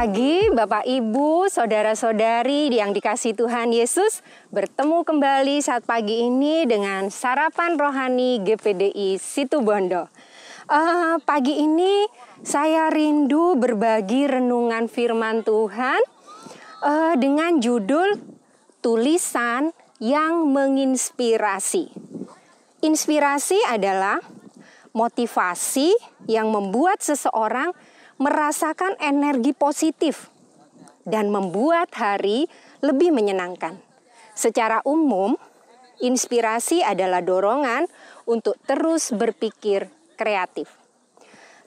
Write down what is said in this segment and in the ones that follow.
pagi Bapak Ibu, Saudara-saudari yang dikasihi Tuhan Yesus. Bertemu kembali saat pagi ini dengan Sarapan Rohani GPDI Situbondo. Pagi ini saya rindu berbagi renungan firman Tuhan dengan judul Tulisan yang Menginspirasi. Inspirasi adalah motivasi yang membuat seseorang merasakan energi positif dan membuat hari lebih menyenangkan. Secara umum, inspirasi adalah dorongan untuk terus berpikir kreatif.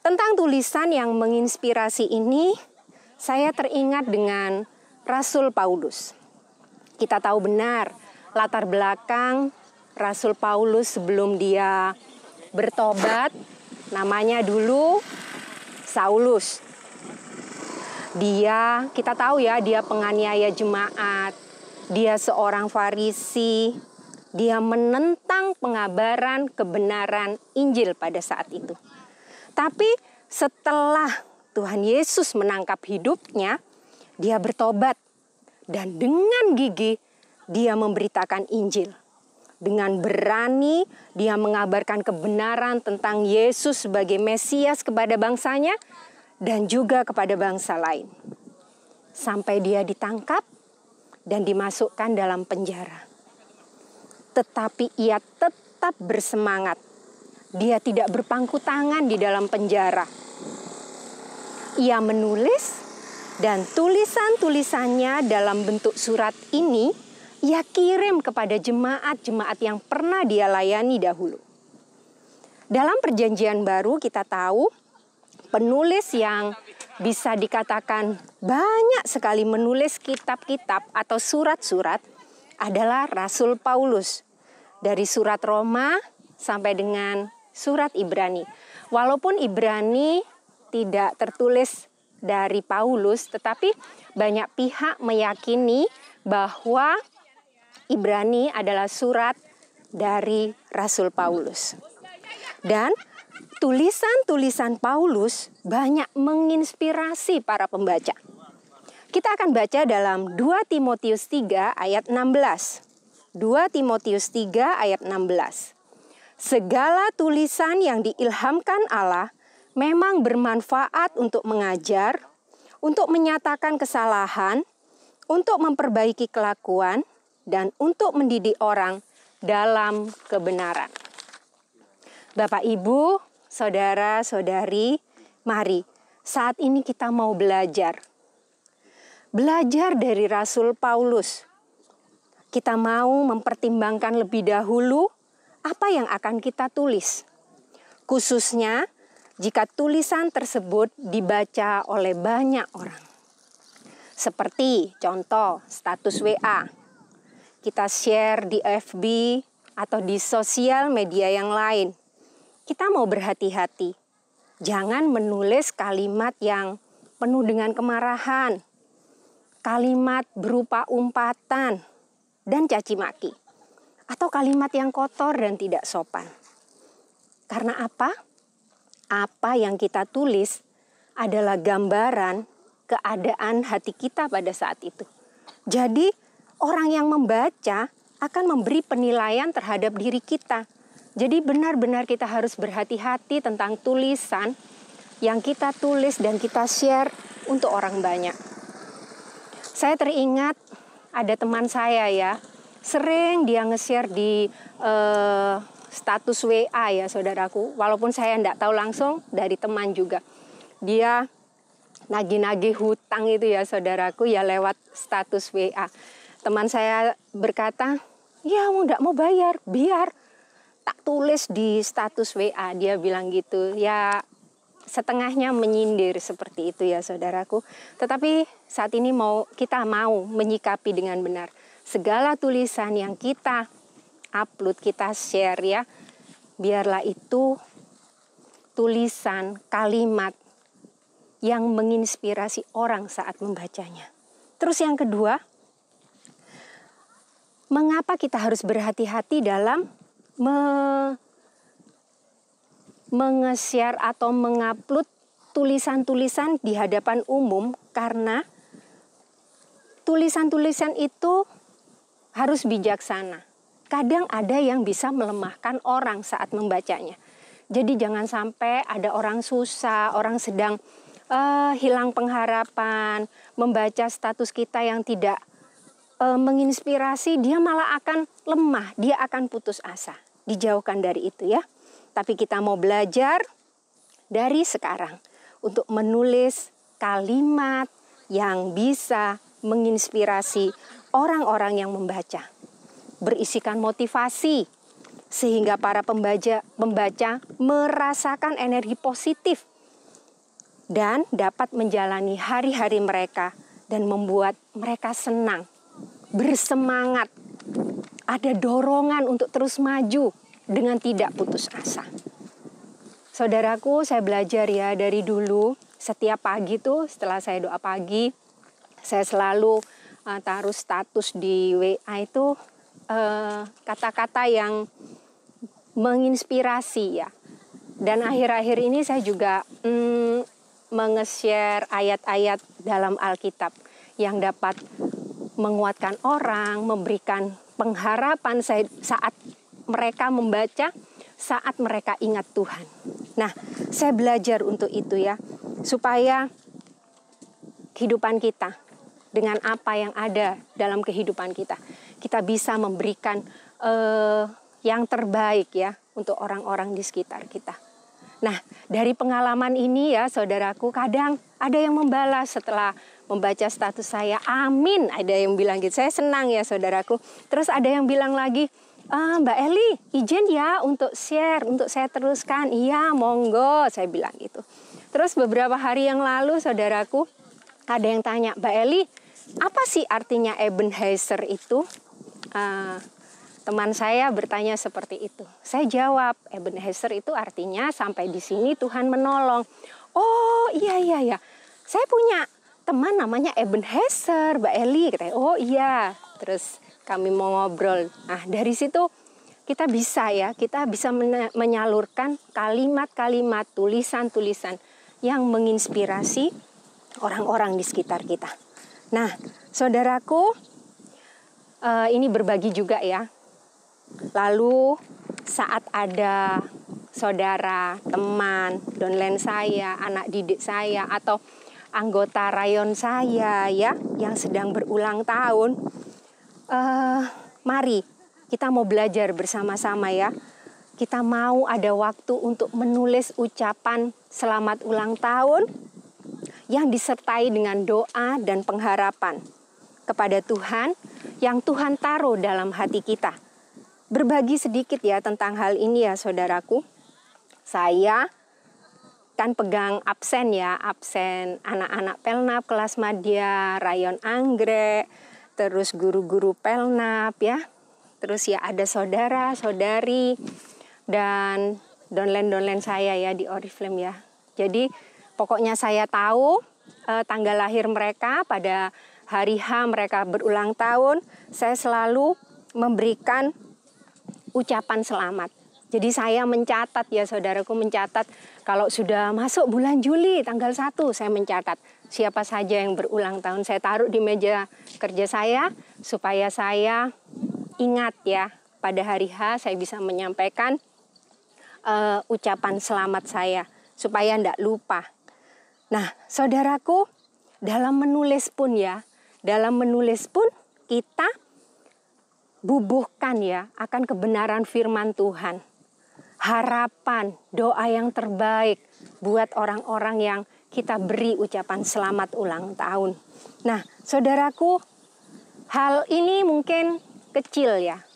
Tentang tulisan yang menginspirasi ini, saya teringat dengan Rasul Paulus. Kita tahu benar latar belakang Rasul Paulus sebelum dia bertobat, namanya dulu Saulus. Kita tahu ya, dia penganiaya jemaat, dia seorang Farisi, dia menentang pengabaran kebenaran Injil pada saat itu. Tapi setelah Tuhan Yesus menangkap hidupnya, dia bertobat dan dengan gigih dia memberitakan Injil. Dengan berani dia mengabarkan kebenaran tentang Yesus sebagai Mesias kepada bangsanya dan juga kepada bangsa lain. Sampai dia ditangkap dan dimasukkan dalam penjara. Tetapi ia tetap bersemangat. Dia tidak berpangku tangan di dalam penjara. Ia menulis dan tulisan-tulisannya dalam bentuk surat ini ia kirim kepada jemaat-jemaat yang pernah dia layani dahulu. Dalam Perjanjian Baru kita tahu penulis yang bisa dikatakan banyak sekali menulis kitab-kitab atau surat-surat adalah Rasul Paulus. Dari surat Roma sampai dengan surat Ibrani. Walaupun Ibrani tidak tertulis dari Paulus, tetapi banyak pihak meyakini bahwa Ibrani adalah surat dari Rasul Paulus. Dan tulisan-tulisan Paulus banyak menginspirasi para pembaca. Kita akan baca dalam 2 Timotius 3 ayat 16. 2 Timotius 3 ayat 16. Segala tulisan yang diilhamkan Allah memang bermanfaat untuk mengajar, untuk menyatakan kesalahan, untuk memperbaiki kelakuan, dan untuk mendidik orang dalam kebenaran. Bapak, Ibu, Saudara-saudari, mari saat ini kita mau belajar. Belajar dari Rasul Paulus. Kita mau mempertimbangkan lebih dahulu apa yang akan kita tulis. Khususnya jika tulisan tersebut dibaca oleh banyak orang. Seperti contoh status WA. Kita share di FB atau di sosial media yang lain. Kita mau berhati-hati. Jangan menulis kalimat yang penuh dengan kemarahan. Kalimat berupa umpatan dan caci maki. Atau kalimat yang kotor dan tidak sopan. Karena apa? Apa yang kita tulis adalah gambaran keadaan hati kita pada saat itu. Jadi, orang yang membaca akan memberi penilaian terhadap diri kita. Jadi benar-benar kita harus berhati-hati tentang tulisan yang kita tulis dan kita share untuk orang banyak. Saya teringat ada teman saya ya, sering dia nge-share di status WA ya saudaraku. Walaupun saya enggak tahu langsung dari teman juga. Dia nagih-nagih hutang itu ya saudaraku ya lewat status WA. Teman saya berkata, ya enggak mau bayar, biar tak tulis di status WA. Dia bilang gitu, ya setengahnya menyindir seperti itu ya saudaraku. Tetapi saat ini kita mau menyikapi dengan benar. Segala tulisan yang kita upload, kita share ya, biarlah itu tulisan, kalimat yang menginspirasi orang saat membacanya. Terus yang kedua, mengapa kita harus berhati-hati dalam menge-share atau mengupload tulisan-tulisan di hadapan umum karena tulisan-tulisan itu harus bijaksana. Kadang ada yang bisa melemahkan orang saat membacanya. Jadi jangan sampai ada orang susah, orang sedang hilang pengharapan, membaca status kita yang tidak menginspirasi, dia malah akan lemah, dia akan putus asa. Dijauhkan dari itu ya. Tapi kita mau belajar dari sekarang untuk menulis kalimat yang bisa menginspirasi orang-orang yang membaca. Berisikan motivasi sehingga para pembaca merasakan energi positif dan dapat menjalani hari-hari mereka dan membuat mereka senang, bersemangat, ada dorongan untuk terus maju dengan tidak putus asa. Saudaraku, saya belajar ya dari dulu, setiap pagi tuh setelah saya doa pagi, saya selalu taruh status di WA itu kata-kata yang menginspirasi ya. Dan akhir-akhir ini saya juga menge-share ayat-ayat dalam Alkitab yang dapat menguatkan orang, memberikan pengharapan saat mereka membaca, saat mereka ingat Tuhan. Nah, saya belajar untuk itu ya, supaya kehidupan kita dengan apa yang ada dalam kehidupan kita, kita bisa memberikan yang terbaik ya untuk orang-orang di sekitar kita. Nah, dari pengalaman ini ya saudaraku, kadang ada yang membalas setelah membaca status saya, amin, ada yang bilang gitu. Saya senang ya saudaraku. Terus ada yang bilang lagi, Mbak Eli, izin ya untuk share, untuk saya teruskan. Iya, monggo, saya bilang gitu. Terus beberapa hari yang lalu saudaraku, ada yang tanya, Mbak Eli, apa sih artinya Ebenezer itu? Teman saya bertanya seperti itu. Saya jawab, Ebenezer itu artinya sampai di sini Tuhan menolong. Oh iya. Saya punya teman namanya Ebenezer, Mbak Eli. Katanya, oh iya. Terus kami mau ngobrol. Nah dari situ kita bisa menyalurkan kalimat-kalimat, tulisan-tulisan yang menginspirasi orang-orang di sekitar kita. Nah saudaraku, ini berbagi juga ya. Lalu saat ada saudara, teman, downline saya, anak didik saya, atau anggota rayon saya ya yang sedang berulang tahun, mari kita mau belajar bersama-sama ya. Kita mau ada waktu untuk menulis ucapan selamat ulang tahun yang disertai dengan doa dan pengharapan kepada Tuhan yang Tuhan taruh dalam hati kita. Berbagi sedikit ya tentang hal ini ya saudaraku. Saya kan pegang absen anak-anak Pelnap kelas madya, rayon Anggrek, terus guru-guru Pelnap ya. Terus ya ada saudara, saudari, dan downline saya ya di Oriflame ya. Jadi pokoknya saya tahu tanggal lahir mereka pada hari H mereka berulang tahun. Saya selalu memberikan ucapan selamat. Jadi saya mencatat ya saudaraku, mencatat kalau sudah masuk bulan Juli tanggal 1 saya mencatat siapa saja yang berulang tahun. Saya taruh di meja kerja saya supaya saya ingat ya pada hari H saya bisa menyampaikan ucapan selamat saya supaya tidak lupa. Nah saudaraku, dalam menulis pun kita bubuhkan ya akan kebenaran firman Tuhan. Harapan, doa yang terbaik buat orang-orang yang kita beri ucapan selamat ulang tahun. Nah, saudaraku, hal ini mungkin kecil ya.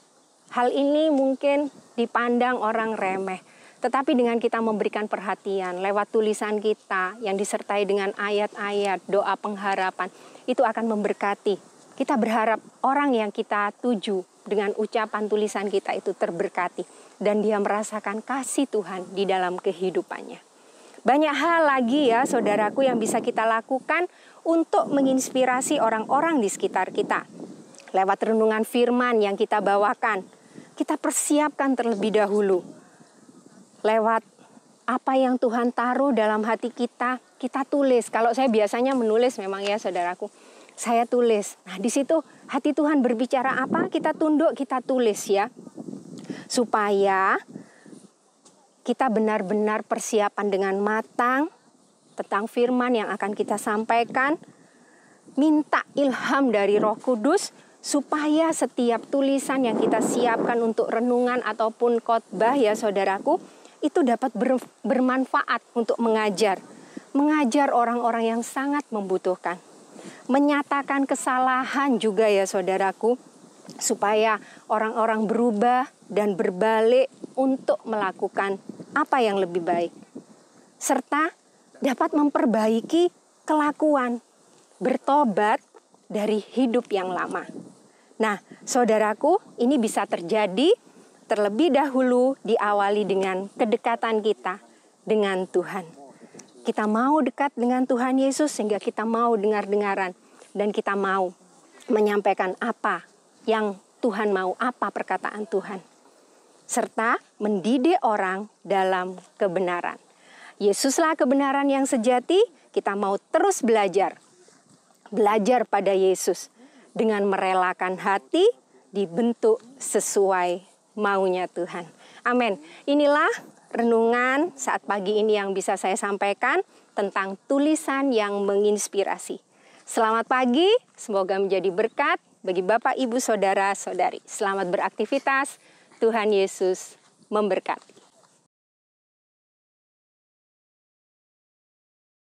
Hal ini mungkin dipandang orang remeh. Tetapi dengan kita memberikan perhatian lewat tulisan kita yang disertai dengan ayat-ayat, doa pengharapan, itu akan memberkati. Kita berharap orang yang kita tuju dengan ucapan tulisan kita itu terberkati. Dan dia merasakan kasih Tuhan di dalam kehidupannya. Banyak hal lagi ya saudaraku yang bisa kita lakukan untuk menginspirasi orang-orang di sekitar kita. Lewat renungan firman yang kita bawakan, kita persiapkan terlebih dahulu. Lewat apa yang Tuhan taruh dalam hati kita kita tulis. Kalau saya biasanya menulis memang ya saudaraku, saya tulis. Nah di situ hati Tuhan berbicara apa, kita tunduk, kita tulis ya. Supaya kita benar-benar persiapan dengan matang tentang firman yang akan kita sampaikan. Minta ilham dari Roh Kudus supaya setiap tulisan yang kita siapkan untuk renungan ataupun khotbah ya saudaraku, itu dapat bermanfaat untuk mengajar orang-orang yang sangat membutuhkan. Menyatakan kesalahan juga ya saudaraku, supaya orang-orang berubah dan berbalik untuk melakukan apa yang lebih baik. Serta dapat memperbaiki kelakuan, bertobat dari hidup yang lama. Nah, saudaraku, ini bisa terjadi terlebih dahulu diawali dengan kedekatan kita dengan Tuhan. Kita mau dekat dengan Tuhan Yesus sehingga kita mau dengar-dengaran dan kita mau menyampaikan apa yang Tuhan mau, apa perkataan Tuhan. Serta mendidik orang dalam kebenaran. Yesuslah kebenaran yang sejati, kita mau terus belajar pada Yesus dengan merelakan hati dibentuk sesuai maunya Tuhan. Amin. Inilah renungan saat pagi ini yang bisa saya sampaikan tentang tulisan yang menginspirasi. Selamat pagi, semoga menjadi berkat bagi Bapak, Ibu, Saudara, Saudari. Selamat beraktivitas, Tuhan Yesus memberkati.